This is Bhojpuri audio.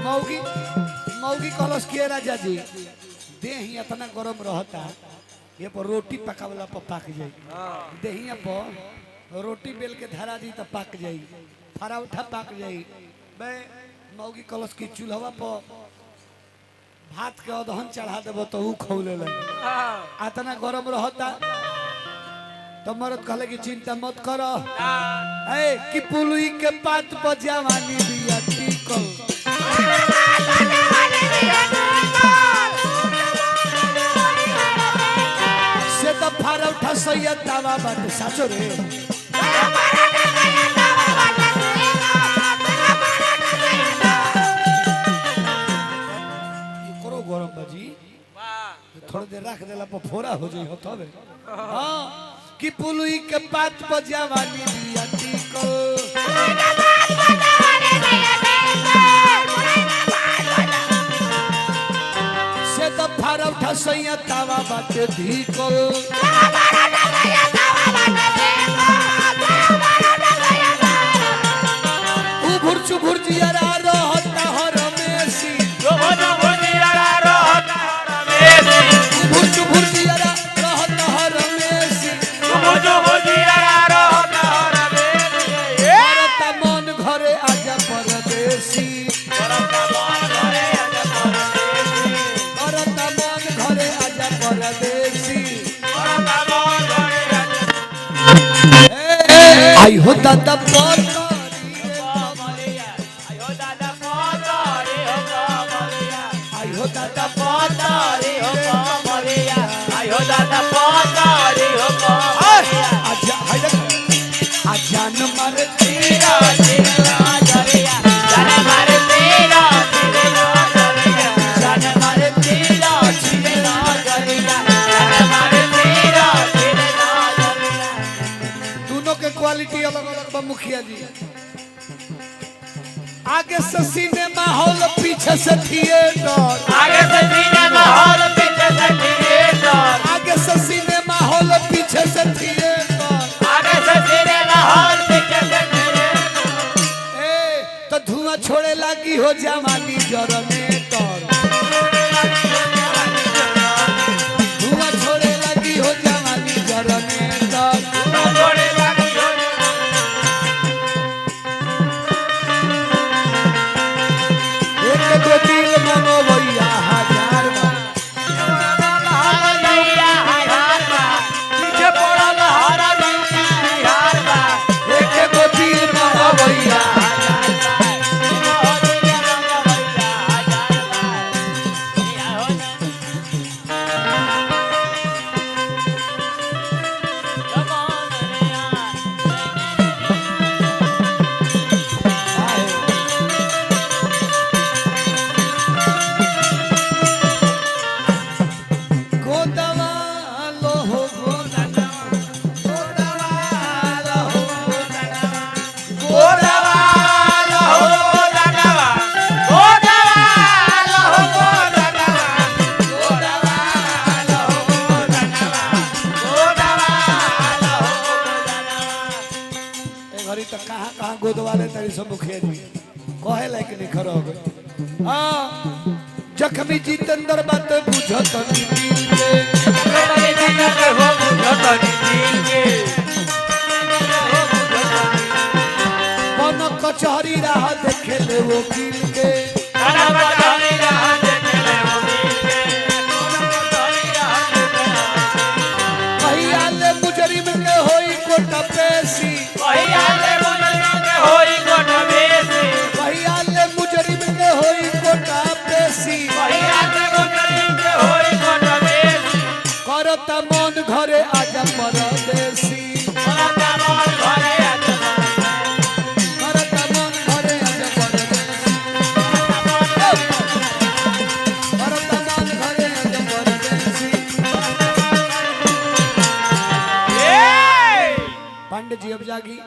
मौगी मौगी कहलस के राजा जी देही इतना गरम रहता ये पर रोटी पकावला पर पक जाई देही पर रोटी बेल के धरा दी तो पक जाई फराउठा पक जाई बे मौगी कहलस की चूल्हा पर भात के अदहन चढ़ा देबो तो ऊ खौले लगे इतना गरम रहता तो मरद कहले की चिंता मत करो ए कि पुलुई के पात पर जवानी बिया टिकल से तो फराउठा सैया तावा बाटे साचो रे करो गरम बाजी थोड़ी देर रख देला पर फोड़ा हो जाई हो तबे हां कि पुलुई के पात पर जवानी बिया टिकल से तो फराउठा सैया तावा बाटे ढीकल उभुर चुभुर जियारा रहता हरमेसी उभुर चुभुर जियारा रहता हरमेसी करता मन घरे आजा परदेसी करता मन घरे आजा परदेसी आई हो दादा जान मारे तेरा जान मारे तेरा जान मारे तेरा दोनों के क्वालिटी अलग अलग बा मुखिया जी आगे से सिनेमा हॉल पीछे से थिएटर आगे से सिनेमा हॉल पीछे से थिएटर आगे से सिनेमा हॉल पीछे से थिएटर आगे से सिनेमा हॉल पीछे से थिएटर ए तो धुआं छोड़े लगी हो जवानी जनरेटर धुआं छोड़े लगी हो जवानी जनरेटर छोड़े लगी हो एक दो तीन मनो भैया हजार पीछे पड़ल हरा बिहार बा एक दो तीन मनो भैया गोदवाले तरी सब मुखिया जी कहे लायक नहीं खरो हो गए हां जखमी जितेंद्र बात बुझत नहीं दिल के हो बुझत दिल के बन कचहरी राह देखे ले वो किल के बन कचहरी राह देखे ले वो किल के भैया ले मुजरिम के होई कोटा पेशी भैया ले मुजरिम के होई कोटा पेशी भैया ले मुजरिम के होई कोटा पेशी भैया ले मुजरिम के होई कोटा पेशी करता मन घरे आजा पर